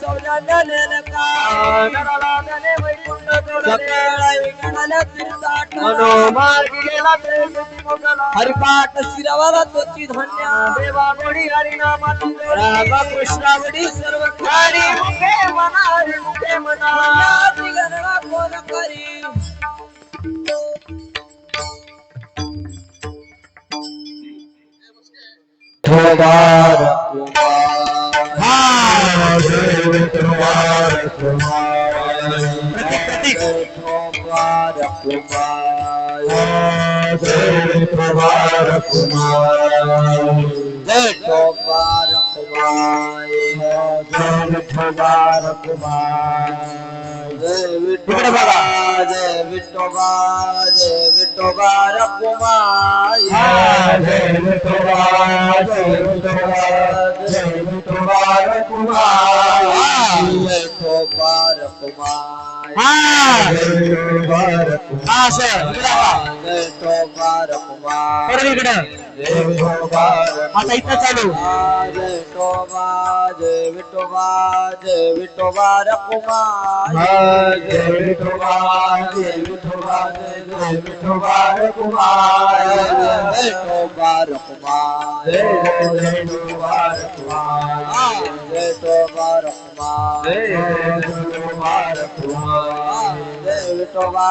सौजान्य नेलका नराला त्याने वैकुंठ जोडले विकणाला तीर्थाट मनोमार्गी गेला ते हरिपाठ शिरावाला तोची धन्य देवा गोडी हरिनामाची रामा कृष्णावडी सर्व खारी मुखे मना हरी मुखे मना गणना कोण करी Tobar Mahadev Tobar आता इथं चालू विठोबा जय विठोबा जय विठोबा रकुमार जय विठोबा जय विठोबा जय विठोबा रकुमार जय विठोबा रकुमार जय विठोबा रकुमार जय विठोबा रकुमार जय विठोबा रकुमार जय विठोबा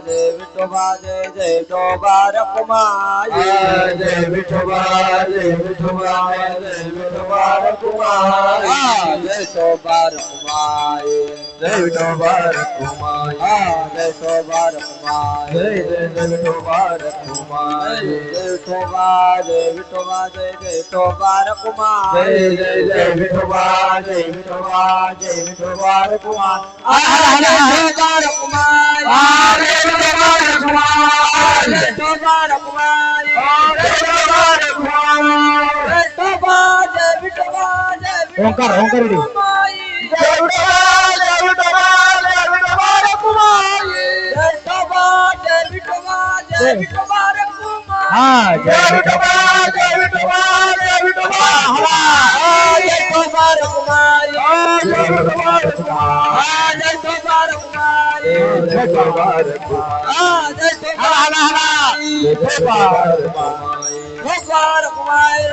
जय विठोबा जय विठोबा रकुमार जय विठोबा जय विठोबा जय विठोबा रकुमार जय विठोबा रकुमार जय विठोबा रकुमार जय विठोबा रकुमार जय विठोबा रकुमार जय विठोबा जय विठोबा जय विठोबा रकुमार जय विठोबा जय विठोबा जय विठोबा रकुमार जय विठोबा रकुमार जय विठोबा रकुमार जय विठोबा रकुमार ओंकार ओंकार रे जय विठोबा जय विठोबा जय विठोबा रकुमार जय विठोबा जय विठोबा जय विठोबा रकुमार हां जय विठोबा जय विठोबा जय विठोबा जय विठोबा रकुमार जय विठोबा रकुमार जय विठोबा रकुमार जय विठोबा रकुमार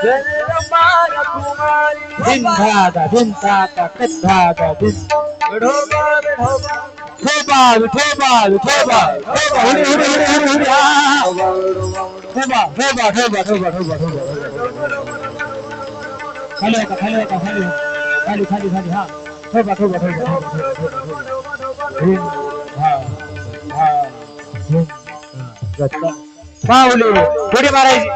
जय विठोबा दिन धादा दिन ताता कद्धादा दिन विठोबा विठोबा विठोबा विठोबा विठोबा हुडी हुडी हुडी हुडी विठोबा विठोबा विठोबा विठोबा विठोबा खाली होता खाली होता खाली खाली खाली खाली हां विठोबा विठोबा विठोबा हां हां गत्ता पावली थोडी मारायची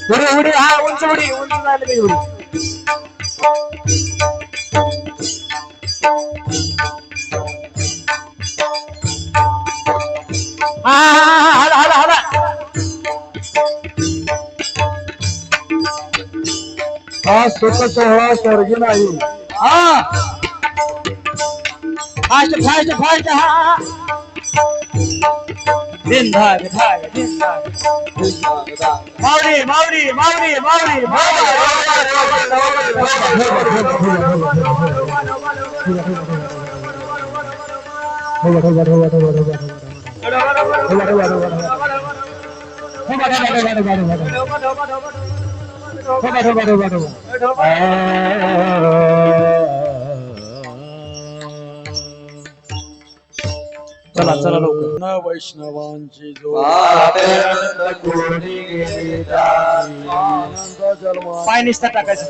उडी उडी हा उंच उडी उंच झाली उडी हा हाला हाला हाला हा स्वतः सोहळा स्वर्गी नाही हा फास्ट फास्ट फास्ट हा दिन धाग धाग दिन धाग मावडी मावडी मावडी मावडी चला चला लवकर वैष्णवांची पाय निसता टाकायचं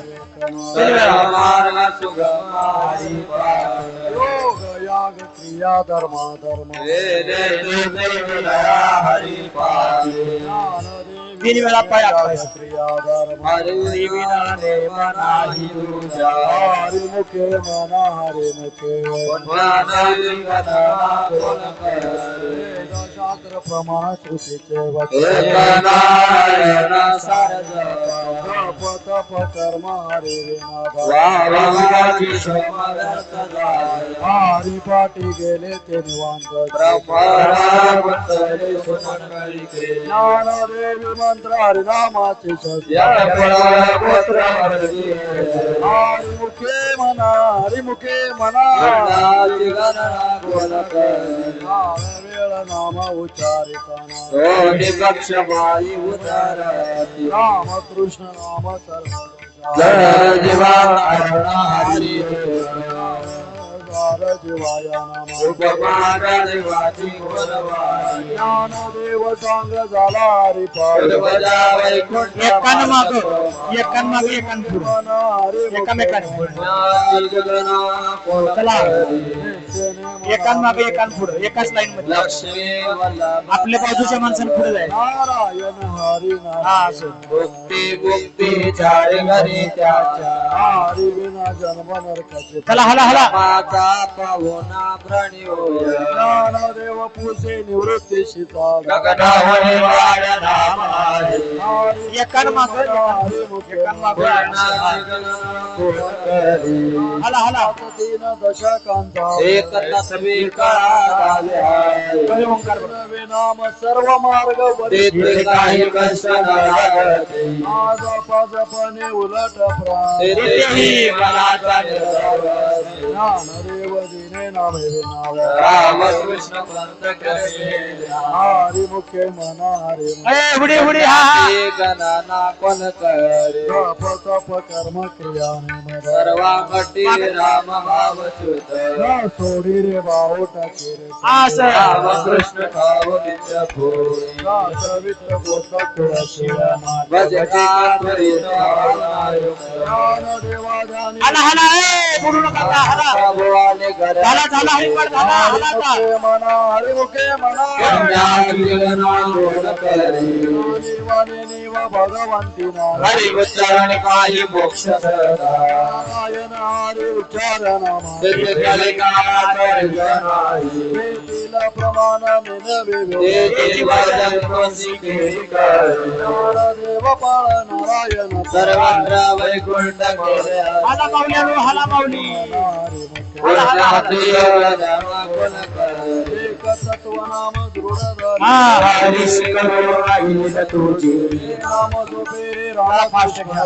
योग याग क्रिया धर्मा धर्म तीन वेळा पाय आपटायचा. हरी विनाने मनाही तुझ्या हरी मुखे मना हरी मुखे पुण्याने गणना कोण करे शास्त्र प्रमाण श्रुतीचे एक नारायण सारज तप तप कर्म हरी विना वावाची समर्थ जाय हरी पाठी गेले ते निवांत ब्रह्मरावतले सुमंगली के ज्ञान देवी मंत्र हरिनामाचे या शस्त्र पुत्र हरी हरी मुखे मना हरी मुखे मना गणाची गणना कोण करे वेळ नाम उच्चारिताना कोटी पक्ष माई उतारती राम कृष्ण नाम सर्व जय जीवा अरुणा हरी जीवाय नम उपमान देवाची बोलवाई ज्ञान देव सांग झाला हरी बजा वैकुंठ एकान माग एकान माग एकान पुढे मना हरी एकामेकाने पुण्याची गणना कोण चला. करे एकान माग एकान पुढे एकाच लाईन मध्ये लक्ष्मी वल्लभ आपल्या बाजूच्या माणसाने पुढे जायचं. नारायण हरी हा असं मुक्ती मुक्ती चार घरी त्याच्या हरी विना जन्म नरकाचे चला हला हला माता पावना प्राणी होय ज्ञान देव पुसे निवृत्ती शीतल गगनावरी वाड नाम आहे एकान माग हरी मुखे एकान माग पुण्याची गणना कोण करे हला हला तीन दशकांता एक तत्वे काळा जय ओंकार बोल. नवे नाम सर्व मार्ग तेथे काही कष्ट न लागते आज पाजपणे उलट प्राण तेथेही मनाचा निर्धार ज्ञान देव दिने नामे नाव रामकृष्ण पंत करे हरी मुखे मना हरी ए उडी उडी हा हा. गणना कोण करे तप तप कर्म क्रिया निमर सर्वांगटी राम भाव च्युत न सोडी रे बाहो टाके रे हा असं रामकृष्ण भाव नित्य भोई पवित्र गोत्र तुळशीला भजता त्वरित ज्ञान देवा ध्यानी हला हला ए बोलू नका आता, हला प्रभुवाने घर झाला झाला हरिपाठ झाला हला आता. मुखे मना हरी मुखे मना पुण्याची गणना कोण करे वाणी निव भगवंती नारायण हरि उच्चारण काही मोक्ष सहजा हरी उच्चार नाम तेथे कलिकाळ नाही वेदीला प्रमाण मिनवे तेथे वादन कोसी केली करे देव पाळ नारायण सर्वत्र वैकुंठ केले हला माऊली आलो हला माऊली हरी मुखे पुण्याची गणना कोण करे एक तत्व नाम दृढ हा हरी शिकलो राहील तुझी नाम झोपेरे मला राम फास्ट घ्या.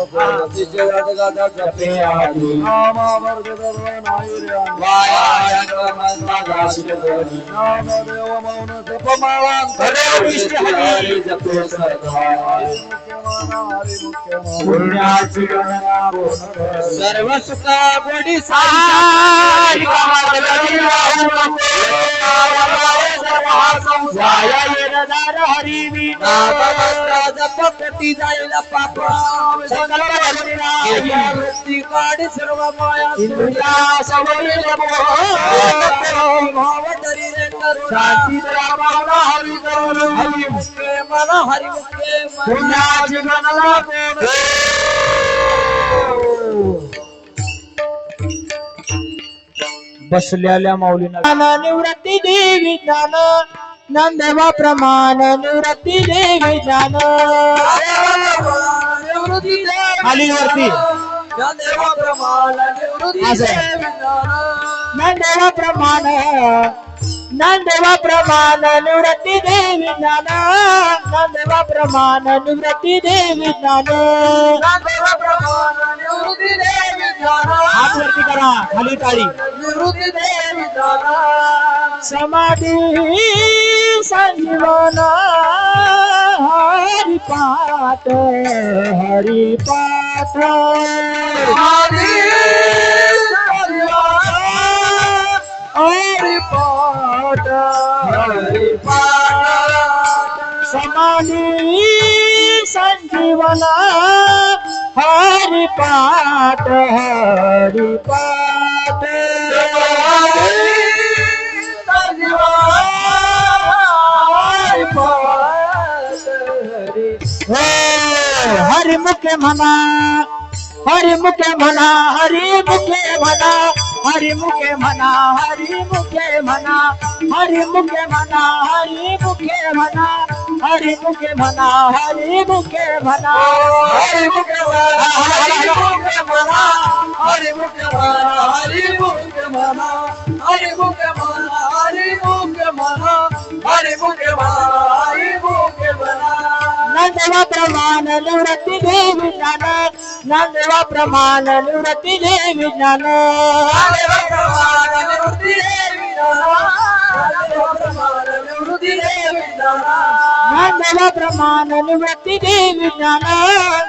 तिचे गदगद जपे आधी नाम वर्ग सर्व नाही रे वायान मनता घासिल दोन्ही नाम देव मौन जप माळा हरे विष्णू हरी जपे सदा हरी मुखे मना हरी मुखे मना पुण्याची गणना कोण करे सर्व सुखा गोडी हरी कामात गडी राहू नको. जाया येणदार हरी विना जपकटी जाईल पाप सकल वृत्तीला वृत्ती काढी सर्व माया इंद्रिया सवयील मोह. भाव तरी रे करुणा शांती रामाला हरी करून हरी मुखे मला हरी मुखे मला पुण्याची गणना कोण बसलेल्या माऊलींना निवृत्ती देवी ज्ञान नंदेवा प्रमाण निवृत्ती देवी ज्ञान खाली वरती देवा प्रमाण निवृत्ती असं. देवी ज्ञान नंदेवा प्रमाण नंदेवा प्रमाण निवृत्ती देवी ज्ञान नंदेवा प्रमाण निवृत्ती देवी ज्ञान देवा प्रमाण निवृत्ती देवी ज्ञान हात वरती करा खाली टाळी निवृत्ती देवी ज्ञान समाधी संजीवन हरिपाठ हरिपाठ हरिपाठ समाधी संजीवन हरिपाठ हरिपाठ हरिपाठ हरी मुखे म्हणा हरी मुखे म्हणा हरी मुखे म्हणा हरी मुखे म्हणा हरी मुखे म्हणा हरी मुखे म्हणा हरी मुखे म्हणा हरी मुखे म्हणा हरी मुखे म्हणा हरी मुखे म्हणा हरी मुखे म्हणा हरी मुखे म्हणा हरी मुखे म्हणा हरी मुखे म्हणा हरी मुखे म्हणा हरी मुखे म्हणा हरी मुखे म्हणा नंदवा प्रमाण निवृत्ती देवी ज्ञान नंदवा प्रमाण निवृत्ती देवी ज्ञान नादेवा प्रमाण निवृत्ती देवी ज्ञान नादेवा प्रमाण निवृत्ती देवी ज्ञान नंदवा प्रमाण निवृत्ती देवी ज्ञान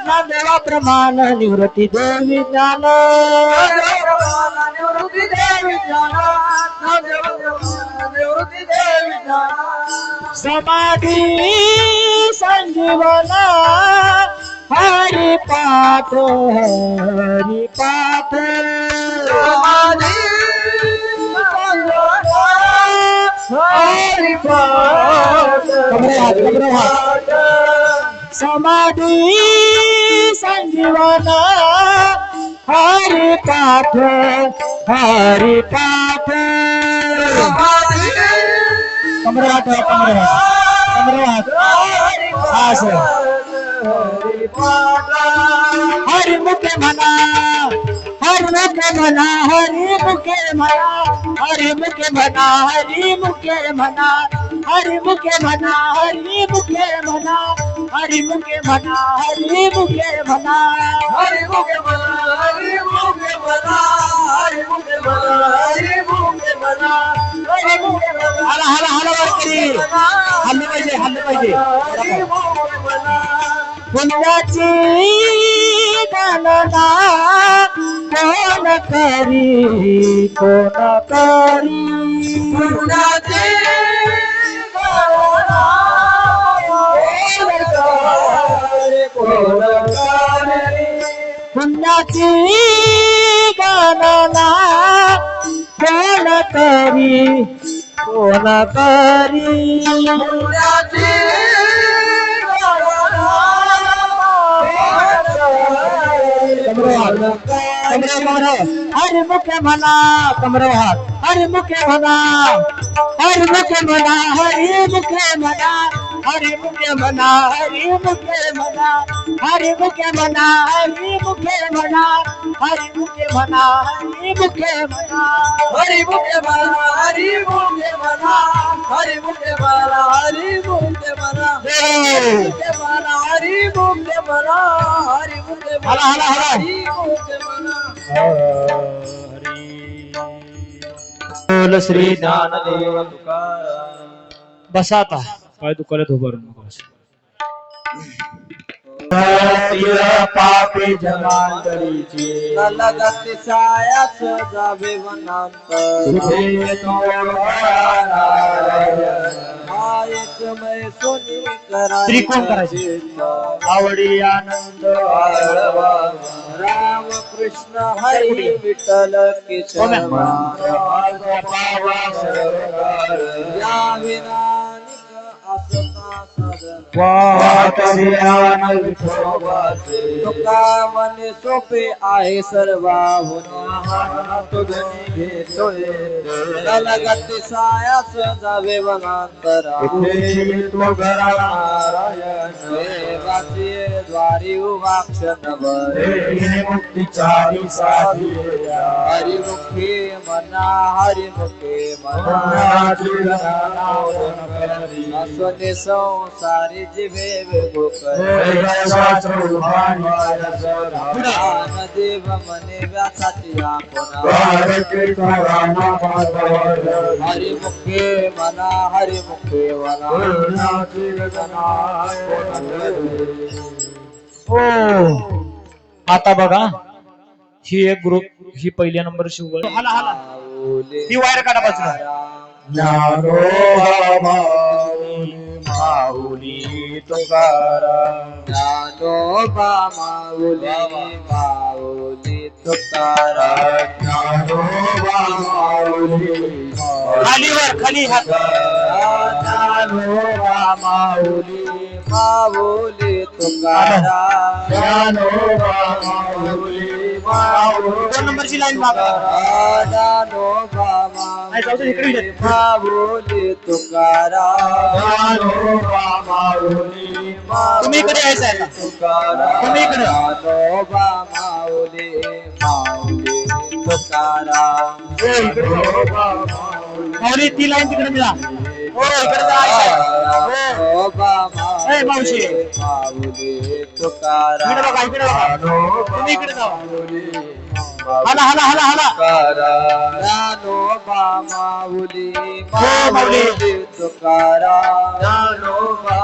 नंदवा प्रमाण निवृत्ती देवी ज्ञान नादेवा प्रमाण निवृत्ती देवी ज्ञान नादेवा प्रमाण निवृत्ती देवी ज्ञान समाधी संजीवन हरि पाठ हरि पाठ समाधी हरि पाठ समाधी संजीवन हरि पाठ हरि पाठ कमरवाट कमरवाट हा सर हरि मुखे म्हणा हरि मुखे म्हणा हरि मुखे म्हणा हरि मुखे म्हणा हरि मुखे म्हणा हरि मुखे म्हणा हरि मुखे म्हणा हरि मुखे म्हणा हरि मुखे म्हणा हरि मुखे म्हणा हरि मुखे म्हणा हरि मुखे म्हणा हरि मुखे म्हणा हरि मुखे म्हणा हाला हाला हाला वरती हल्ले पाहिजे हरि मुखे म्हणा पुण्याची गणना कोण करी कोण करी पुण्याची पुण्याची गणना कोण करी कोण करी हरि मुखे म्हणा कमरवाट हरि मुखे म्हणा हरि मुखे म्हणा हरि मुखे म्हणा हरि मुखे म्हणा हरि मुखे म्हणा हरि मुखे म्हणा हरि मुखे म्हणा हरि मुखे म्हणा हरि मुखे म्हणा हरि मुखे म्हणा हरि मुखे म्हणा हरि मुखे म्हणा हरि मुखे म्हणा मुखे म्हणा हरि मुखे म्हणा हरि मुखे म्हणा हाला हाला हाला हरि मुखे म्हणा बोल श्री ज्ञानदेव तुकाराम बसा आता काय तू करत उभारून नको पापी जमांतरीची लगती सायास जावे मायेच मै सोनी त्रिकोण करायचे. आवडी आनंद राम कृष्ण हरी विठ्ठल केशव या विनानिक असता साधन तुका मने सोपे आहे सर्वाहुन लगती सायास जावे वनांतरा देवाचे द्वारी उवाक्षण हरिमुखे मना हरिमुखे मना स्वने संसारी जिवे देव मने व्यासाची हरिमुखे मना हरिमुखे मना हो आता बघा ही एक ग्रुप ही पहिल्या नंबर शिवगळ हाला हाला ही वायर काढा बाजूला माऊली तुकाराम ज्ञानोबा माऊली माऊली तुकाराम ज्ञानोबा माऊली खालीवर खाली हात ज्ञानोबा माऊली माऊली तुकाराम ज्ञानोबा माऊली माऊली 2 नंबरची लाईन मागा ज्ञानोबा माऊली माऊली तुकाराम ज्ञानोबा माऊली तुम्ही इकडे यायचं आहे का? तुम्ही इकडे. ज्ञानोबा माऊली माऊली तुकाराम ज्ञानोबा माऊली माऊली ती लाईन तिकडे मिळा हो इकडे जायचं ज्ञानोबा ए, मावशी. माऊली इकडे तुकाराम बघा इकडे बघा तुम्ही इकडे जावा हाला हाला हाला हाला ज्ञानोबा माऊली माऊली. तुकाराम ज्ञानोबा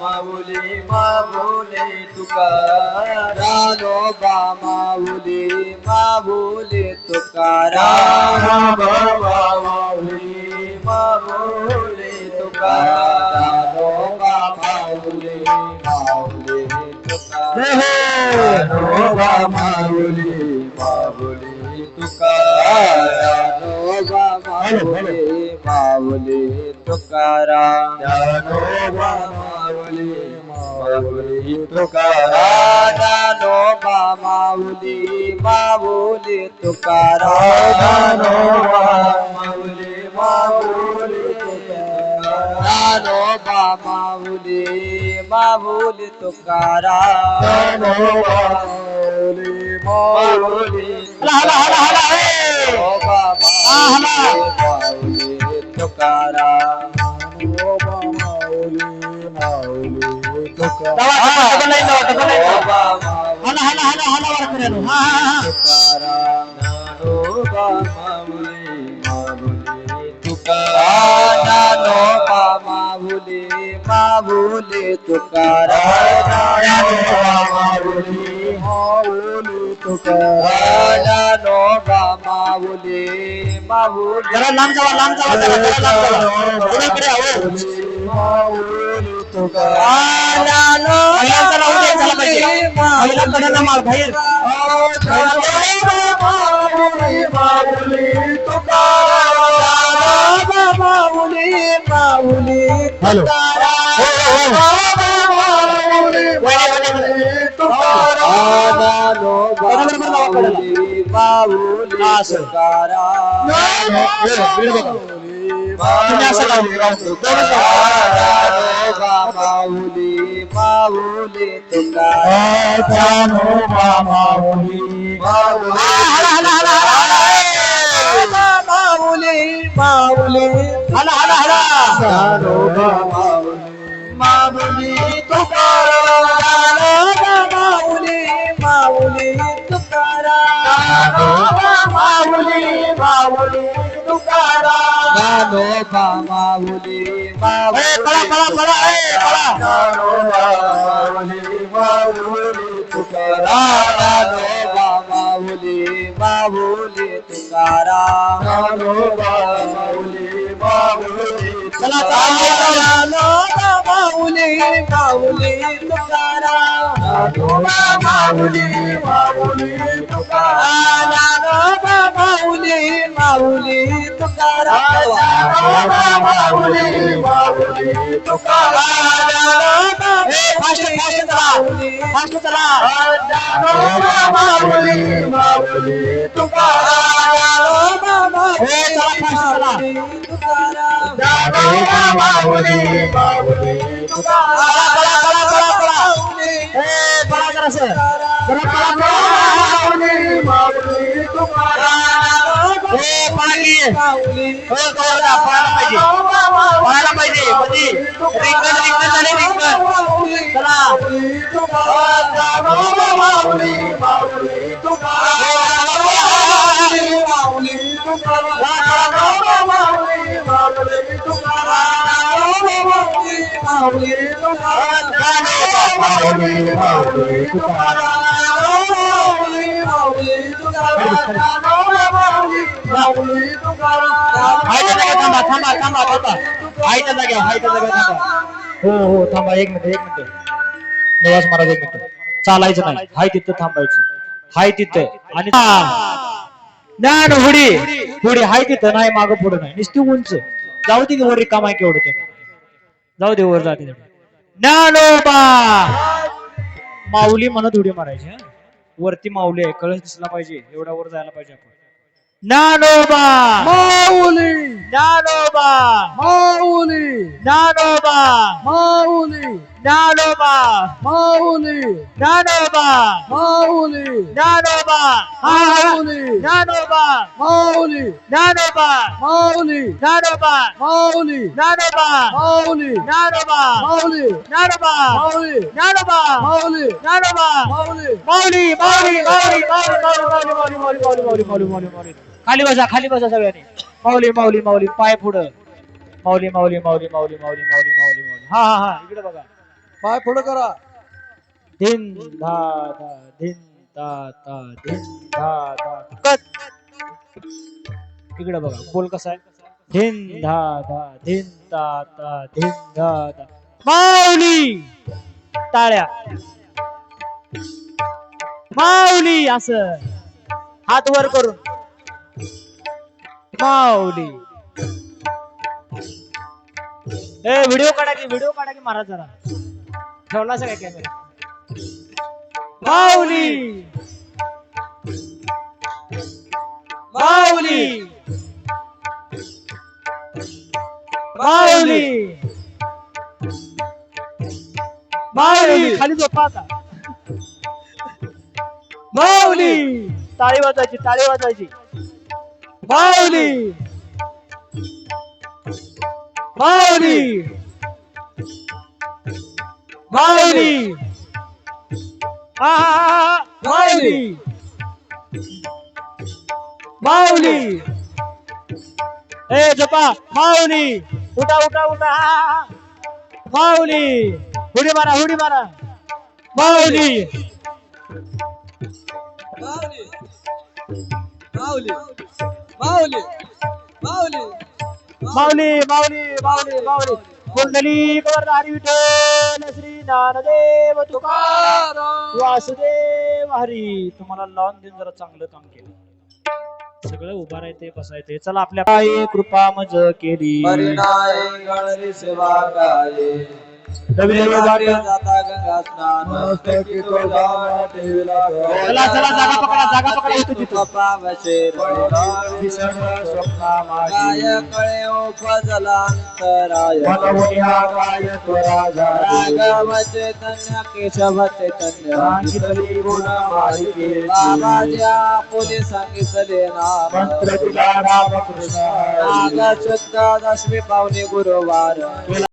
माऊली माऊली तुकाराम ज्ञानोबा माऊली माऊली तुकाराम ज्ञानोबा माऊली माऊली तुकाराम ज्ञानोबा माऊली माऊली तुकाराम ज्ञानोबा माऊली माऊली तुकाराम ज्ञानोबा माऊली माऊली तुकाराम ज्ञानोबा माऊली माऊली तुकाराम ज्ञानोबा माऊली माऊली तुकाराम ज्ञानोबा माऊली माऊली ज्ञानोबा माऊली माऊली तुकाराम ज्ञानोबा माऊली माऊली हाला हाला हाला ए ज्ञानोबा माऊली तुकाराम ज्ञानोबा माऊली माऊली तुकाराम दवा डबल लाईन दवा डबल लाईन ज्ञानोबा माऊली हाला हाला हाला हाला वर करेलो हा हा हा तुकाराम ज्ञानोबा माऊली माऊली तुकाराम ज्ञानोबा माऊली माऊली तुकाराम ज्ञानोबा माऊली माऊली तुकाराम ज्ञानोबा माऊली माऊली जरा लांब जावा जरा लांब जावा पुढे इकडे आओ माऊली तुकाराम ज्ञानोबा पहिल्यांदा लावून द्यायला पाहिजे पहिल्यांदा ना मार बाहेर तुम्ही असं लावून माऊली माऊली तुकाराम ज्ञानोबा माऊली हाला हाला हाला माऊली माऊली हाला हाला हाला ज्ञानोबा माऊली माऊली तुकाराम माऊली माऊली तुकाराम माऊली माऊली तुकाराम ज्ञानोबा माऊली माऊली पळा पळा पळा ए पळा ज्ञानोबा माऊली माऊली तुकाराम ज्ञानोबा माऊली माऊली तुकाराम ज्ञानोबा माऊली माऊली चला ज्ञानोबा माऊली माऊली तुकाराम ज्ञानोबा माऊली माऊली तुकाराम ज्ञानोबा माऊली माऊली तुकाराम ज्ञानोबा माऊली माऊली तुकाराम फास्ट फास्ट चला ज्ञानोबा माऊली माऊली तुकाराम माऊली तुकाराम ज्ञानोबा माऊली माऊली पळा जरा सर माऊली माऊली तुकाराम पळा की माऊली हो पळायला पाहिजे पळायला पाहिजे म्हणजे रिंगण झाले रिंगण चला माऊली माऊली तुकाराम माऊली तुकाराम माऊली माऊली तुकाराम माऊली तुकाराम माऊली माऊली हायच्या जागा थांबा थांबा थांबा थांबा हायच्या जागा थांबा हो हो थांबा एक मिनिट निवास महाराज एक मिनिट चालायचं नाही हाय तिथं थांबायचं हाय तिथं आणि ज्ञान हुडी हुडी हाय तिथं नाही मागं पुढे नाही नुसती उंच जाऊ दे की वर रिकाम आहे केवढं ते जाऊ दे वर जाते ज्ञानोबा माऊली म्हणत उडी मारायची हा? वरती माऊली आहे कळस दिसला पाहिजे एवढ्या वर जायला पाहिजे आपण ज्ञानोबा माऊली ज्ञानोबा माऊली ज्ञानोबा माऊली ज्ञानोबा माऊली ज्ञानोबा माऊली ज्ञानोबा माऊली ज्ञानोबा माऊली ज्ञानोबा माऊली ज्ञानोबा माऊली ज्ञानोबा माऊली ज्ञानोबा माऊली ज्ञानोबा माऊली ज्ञानोबा माऊली ज्ञानोबा माऊली माऊली माऊली माऊली माऊली माऊली माऊली माऊली माऊली माऊली माऊली माऊली खाली बसा सगळ्यांनी माऊली माऊली माऊली पाय पुढं माऊली माऊली माऊली माऊली माऊली माऊली माऊली माऊली हा हा हा इकडे बघा पाय पुढं करा धिन धा धा धिन धा धा धिन धा धा कट इकडे बघा बोल कसा आहे धिन धा धा धिन धा धा धिन धा धा माऊली टाळ्या माऊली असं हात वर करून माऊली व्हिडिओ काढा की महाराज जरा ठेवला सगळ्या कॅमेरा माऊली माऊली माऊली माऊली खाली झोपा आता माऊली टाळी वाजवायची माऊली माऊली माऊली माऊली माऊली जपा माऊली उठा माऊली हुडी मारा माऊली माऊली माऊली माऊली माऊली माऊली कुंडली कवर हरी विठ्ठल श्री ज्ञानदेव तुकाराम वासुदेव हरी तुम्हाला लावून देऊन जरा चांगलं काम केलं सगळं उभा राहते बसायचे चला आपल्या पायी कृपा मज केली परिणाय गणरी सेवा काये जाता गंगा स्नान चला जागा पकडा होतो तिथं काय कळे उपजलांतराय राघव चैतन्य केशव चैतन्य बाबाच्या पुढे सांगितले नाम नाग शुद्ध दशमी पावणे गुरुवार